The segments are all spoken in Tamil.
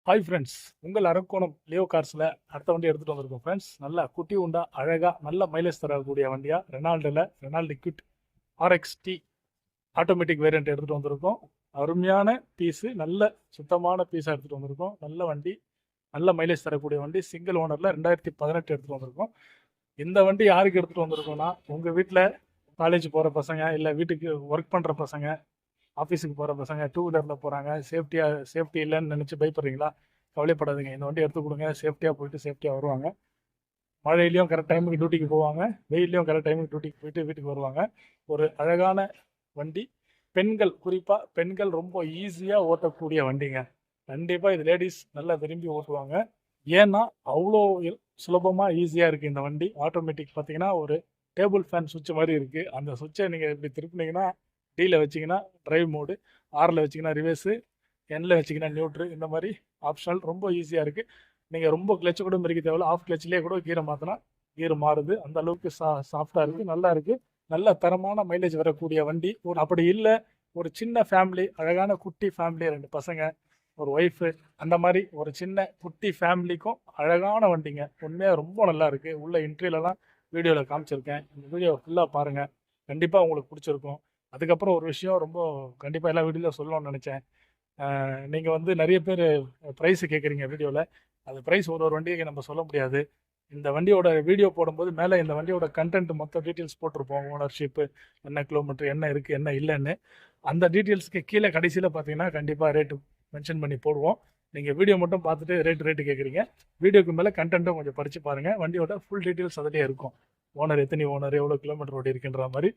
ஹாய் ஃப்ரெண்ட்ஸ், உங்கள் அரக்கோணம் லியோ கார்ஸில் அடுத்த வண்டி எடுத்துகிட்டு வந்திருக்கோம் ஃப்ரெண்ட்ஸ். நல்லா குட்டி உண்டா அழகாக நல்ல மைலேஜ் தரக்கூடிய வண்டியாக Renault quit RXT automatic variant எடுத்துகிட்டு வந்திருக்கோம். அருமையான பீஸு, நல்ல சுத்தமான பீஸாக எடுத்துகிட்டு வந்திருக்கோம். நல்ல வண்டி, நல்ல மைலேஜ் தரக்கூடிய வண்டி. சிங்கிள் ஓனரில் 2018 எடுத்துகிட்டு வந்திருக்கோம். இந்த வண்டி யாருக்கு எடுத்துகிட்டு வந்திருக்கோம்னா, உங்கள் வீட்டில் காலேஜ் போகிற பசங்க, இல்லை வீட்டுக்கு ஒர்க் பண்ணுற பசங்க, ஆஃபீஸுக்கு போகிற பசங்க, டூ வீலரில் போகிறாங்க, சேஃப்டி இல்லைன்னு நினச்சி பயப்படுறீங்களா? கவலைப்படாதீங்க. இந்த வண்டி எடுத்து கொடுங்க. சேஃப்டியாக போயிட்டு சேஃப்டியாக வருவாங்க. மழையிலையும் கரெக்ட் டைமுக்கு டியூட்டிக்கு போவாங்க, வெயிலையும் கரெக்ட் டைமுக்கு டியூட்டிக்கு போயிட்டு வீட்டுக்கு வருவாங்க. ஒரு அழகான வண்டி. பெண்கள், குறிப்பாக பெண்கள் ரொம்ப ஈஸியாக ஓட்டக்கூடிய வண்டிங்க. கண்டிப்பாக இது லேடிஸ் நல்லா விரும்பி ஓட்டுவாங்க. ஏன்னா அவ்வளோ சுலபமாக ஈஸியாக இருக்குது இந்த வண்டி. ஆட்டோமேட்டிக் பார்த்தீங்கன்னா ஒரு டேபிள் ஃபேன் சுவிட்ச் மாதிரி இருக்குது. அந்த சுவிட்சை நீங்கள் இப்படி திருப்பினீங்கன்னா டியில் வச்சிங்கன்னா ட்ரைவ் மோடு, ஆரில் வச்சிங்கன்னா ரிவர்ஸு, எண்ணில் வச்சிங்கன்னா நியூட்ரு, இந்த மாதிரி ஆப்ஷனல் ரொம்ப ஈஸியாக இருக்குது. நீங்கள் ரொம்ப கிளச்சு கூட மிரிக்க தேவையில்ல. ஆஃப் கிளச்சிலே கூட கீரை மாற்றினா கீரை மாறுது. அந்த அளவுக்கு சாஃப்டாக இருக்குது, நல்லா இருக்குது. நல்ல தரமான மைலேஜ் வரக்கூடிய வண்டி. அப்படி இல்லை, ஒரு சின்ன ஃபேமிலி, அழகான குட்டி ஃபேமிலி, 2 பசங்க, ஒரு ஒய்ஃபு, அந்த மாதிரி ஒரு சின்ன குட்டி ஃபேமிலிக்கும் அழகான வண்டிங்க. உண்மையாக ரொம்ப நல்லா இருக்குது. உள்ள இன்ட்ரிலலாம் வீடியோவில் காமிச்சிருக்கேன். இந்த வீடியோ ஃபுல்லாக பாருங்கள், கண்டிப்பாக உங்களுக்கு பிடிச்சிருக்கும். அதுக்கப்புறம் ஒரு விஷயம் ரொம்ப கண்டிப்பாக எல்லா வீடியோவில் சொல்லணும்னு நினச்சேன். நீங்கள் வந்து நிறைய பேர் ப்ரைஸு கேட்குறீங்க வீடியோவில். அது ப்ரைஸ் ஒரு வண்டிக்கு நம்ம சொல்ல முடியாது. இந்த வண்டியோட வீடியோ போடும்போது மேலே இந்த வண்டியோட கண்டென்ட் மொத்த டீட்டெயில்ஸ் போட்டிருப்போம். ஓனர்ஷிப்பு, என்ன கிலோமீட்டர், என்ன இருக்குது, என்ன இல்லைன்னு. அந்த டீட்டெயில்ஸ்க்கு கீழே கடைசியில் பார்த்தீங்கன்னா கண்டிப்பாக ரேட்டு மென்ஷன் பண்ணி போடுவோம். நீங்கள் வீடியோ மட்டும் பார்த்துட்டு ரேட்டு கேட்குறீங்க. வீடியோக்கு மேலே கண்டென்ட்டும் கொஞ்சம் படித்து பாருங்கள். வண்டியோட ஃபுல் டீட்டெயில்ஸ் அதிலே இருக்கும். ஓனர் எத்தனை ஓனர், எவ்வளோ கிலோமீட்டர் ஓடி இருக்குன்ற மாதிரி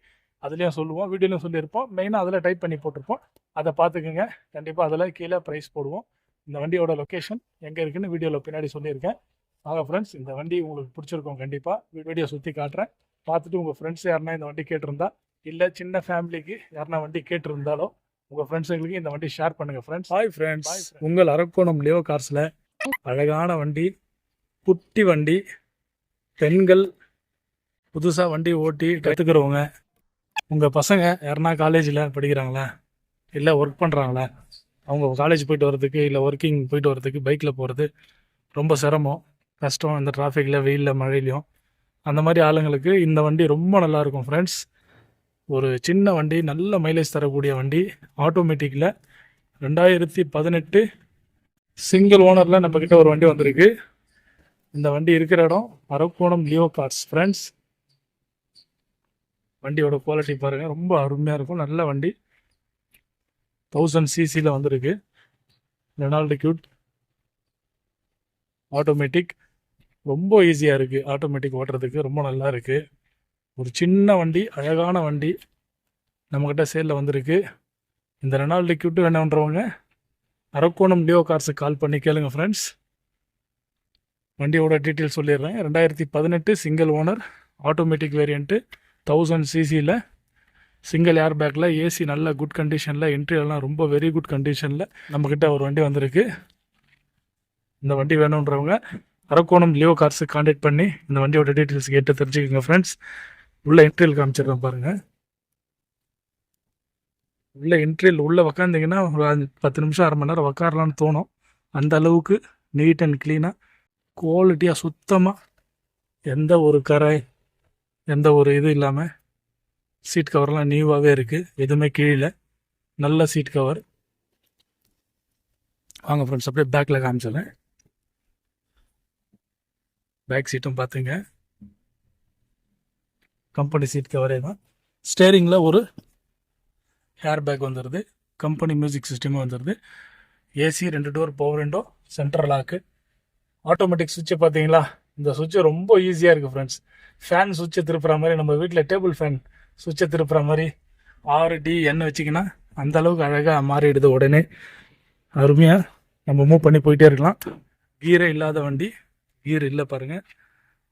அதுலேயும் சொல்லுவோம், வீடியோலையும் சொல்லியிருப்போம். மெயினாக அதில் டைப் பண்ணி போட்டிருப்போம். அதை பார்த்துக்குங்க. கண்டிப்பாக அதில் கீழே ப்ரைஸ் போடுவோம். இந்த வண்டியோட லொக்கேஷன் எங்கே இருக்குன்னு வீடியோவில் பின்னாடி சொல்லியிருக்கேன். ஆக ஃப்ரெண்ட்ஸ், இந்த வண்டி உங்களுக்கு பிடிச்சிருக்கும். கண்டிப்பாக வீடியோ சுற்றி காட்டுறேன். பார்த்துட்டு உங்கள் ஃப்ரெண்ட்ஸ் யாருன்னா இந்த வண்டி கேட்டிருந்தா, இல்லை சின்ன ஃபேமிலிக்கு யாருன்னா வண்டி கேட்டிருந்தாலோ உங்கள் ஃப்ரெண்ட்ஸுங்களுக்கு இந்த வண்டி ஷேர் பண்ணுங்கள் ஃப்ரெண்ட்ஸ். ஹாய் ஃப்ரெண்ட்ஸ், உங்கள் அரக்கோணம் லியோ கார்ஸில் அழகான வண்டி, குட்டி வண்டி, பெண்கள், புதுசாக வண்டி ஓட்டி கற்றுக்கிறவங்க, உங்கள் பசங்க யாருன்னா காலேஜில் படிக்கிறாங்களா, இல்லை ஒர்க் பண்ணுறாங்களா, அவங்க காலேஜ் போயிட்டு வர்றதுக்கு, இல்லை ஒர்க்கிங் போயிட்டு வர்றதுக்கு பைக்கில் போகிறது ரொம்ப சிரமம், கஷ்டம் இந்த டிராஃபிக்கில், வெயிலில், மழையிலையும். அந்த மாதிரி ஆளுங்களுக்கு இந்த வண்டி ரொம்ப நல்லாயிருக்கும் ஃப்ரெண்ட்ஸ். ஒரு சின்ன வண்டி, நல்ல மைலேஜ் தரக்கூடிய வண்டி. ஆட்டோமேட்டிக்கில் 2018 சிங்கிள் ஓனரில் நம்மக்கிட்ட ஒரு வண்டி வந்திருக்கு. இந்த வண்டி இருக்கிற இடம் அரக்கோணம் லியோ கார்ஸ் ஃப்ரெண்ட்ஸ். வண்டியோட குவாலிட்டி பாருங்கள், ரொம்ப அருமையாக இருக்கும். நல்ல வண்டி, 1000 cc வந்திருக்கு. Renault quit automatic. ரொம்ப ஈஸியாக இருக்குது ஆட்டோமேட்டிக் ஓட்டுறதுக்கு, ரொம்ப நல்லா இருக்குது. ஒரு சின்ன வண்டி, அழகான வண்டி நம்மக்கிட்ட சேலில் வந்திருக்கு. இந்த ரெனால்டு குவிட் வேணுன்றவங்க அரக்கோணம் லியோ கார்ஸுக்கு கால் பண்ணி கேளுங்க ஃப்ரெண்ட்ஸ். வண்டியோட டீட்டெயில் சொல்லிடுறேன். 2018 single owner, automatic variant, 1000 cc, single ஏர் பேக்கில், ஏசி நல்ல குட் கண்டிஷனில், என்ட்ரியெல்லாம் ரொம்ப வெரி குட் கண்டிஷனில் நம்மக்கிட்ட ஒரு வண்டி வந்திருக்கு. இந்த வண்டி வேணுன்றவங்க அரக்கோணம் லியோ கார்ஸுக்கு கான்டாக்ட் பண்ணி இந்த வண்டியோட டீட்டெயில்ஸ் கேட்டு தெரிஞ்சுக்கோங்க ஃப்ரெண்ட்ஸ். உள்ள என்ட்ரியல் காமிச்சிடுறேன் பாருங்கள். உள்ள என்ட்ரியல் உள்ளே உக்காந்திங்கன்னா ஒரு 10 நிமிஷம், அரை மணி நேரம் உக்காரலான்னு தோணும். அந்த அளவுக்கு நீட் அண்ட் க்ளீனாக, குவாலிட்டியாக, சுத்தமாக, எந்த ஒரு கரை, எந்த ஒரு இது இல்லாமல், சீட் கவர்லாம் நியூவாகவே இருக்குது. எதுவுமே கீழே, நல்ல சீட் கவர். வாங்க ஃப்ரெண்ட்ஸ், அப்படியே பேக்கில் காமிச்சிடுறேன். பேக் சீட்டும் பார்த்துங்க, கம்பெனி சீட் கவரே தான். ஸ்டேரிங்கில் ஒரு ஹேர் பேக் வந்துடுது. கம்பெனி மியூசிக் சிஸ்டமும் வந்துடுது. AC, 2 door, power window, central lock. Automatic சுவிட்சை பார்த்தீங்களா? இந்த சுவிட்சு ரொம்ப ஈஸியாக இருக்குது ஃப்ரெண்ட்ஸ். ஃபேன் சுவிட்சை திருப்புற மாதிரி, நம்ம வீட்டில் டேபிள் ஃபேன் சுவிட்சை திருப்புற மாதிரி RDN வச்சிங்கன்னா அந்த அளவுக்கு அழகாக மாறிடுது. உடனே அருமையாக நம்ம மூவ் பண்ணி போயிட்டே இருக்கலாம். கீரே இல்லாத வண்டி. கீர் இல்லை பாருங்கள்,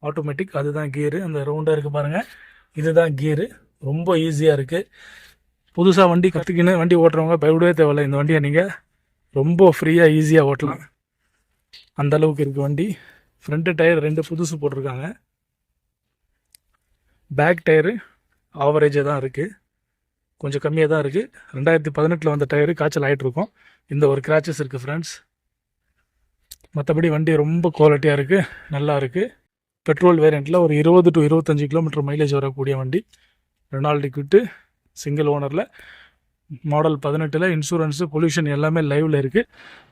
ஆட்டோமேட்டிக். அதுதான் கீரு, அந்த ரவுண்டாக இருக்குது பாருங்கள், இதுதான் கீரு. ரொம்ப ஈஸியாக இருக்குது. புதுசாக வண்டி கற்றுக்கின்னு வண்டி ஓட்டுறவங்க பயப்படவே தேவையில்லை. இந்த வண்டியை நீங்கள் ரொம்ப ஃப்ரீயாக ஈஸியாக ஓட்டலாம். அந்த அளவுக்கு இருக்குது வண்டி. ஃப்ரண்ட்டு டயர் 2 புதுசு போட்டிருக்காங்க. பேக் டயரு ஆவரேஜாக தான் இருக்குது, கொஞ்சம் கம்மியாக தான் இருக்குது. 2018 வந்த டயரு காய்ச்சல் ஆகிட்டு இருக்கும். இந்த ஒரு கிராச்சஸ் இருக்குது ஃப்ரெண்ட்ஸ். மற்றபடி வண்டி ரொம்ப குவாலிட்டியாக இருக்குது, நல்லா இருக்குது. பெட்ரோல் வேரியண்ட்டில் ஒரு 20 to 25 கிலோமீட்டர் மைலேஜ் வரக்கூடிய வண்டி. ரெனால்டு குவிட்டு சிங்கிள் ஓனரில், மாடல் 18. இன்சூரன்ஸு பொல்யூஷன் எல்லாமே லைவில் இருக்குது.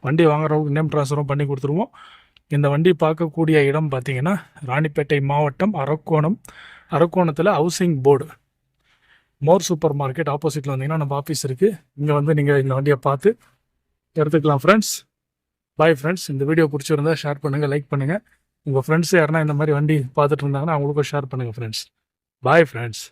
வண்டி வாங்குறவங்க நேம் ட்ரான்ஸ்ஃபரும் பண்ணி கொடுத்துருவோம். இந்த வண்டி பார்க்கக்கூடிய இடம் பார்த்தீங்கன்னா ராணிப்பேட்டை மாவட்டம் அரக்கோணத்தில் housing board more super market ஆப்போசிட்டில் வந்தீங்கன்னா நம்ம ஆஃபீஸ் இருக்குது. இங்கே வந்து நீங்கள் இந்த வண்டியை பார்த்து எடுத்துக்கலாம் ஃப்ரெண்ட்ஸ். Bye friends. இந்த வீடியோ பிடிச்சிருந்தா ஷேர் பண்ணுங்கள், லைக் பண்ணுங்கள். உங்கள் ஃப்ரெண்ட்ஸ் யாருன்னா இந்த மாதிரி வண்டி பார்த்துட்டு இருந்தாங்கன்னா அவங்களுக்கும் ஷேர் பண்ணுங்கள் ஃப்ரெண்ட்ஸ். Bye friends.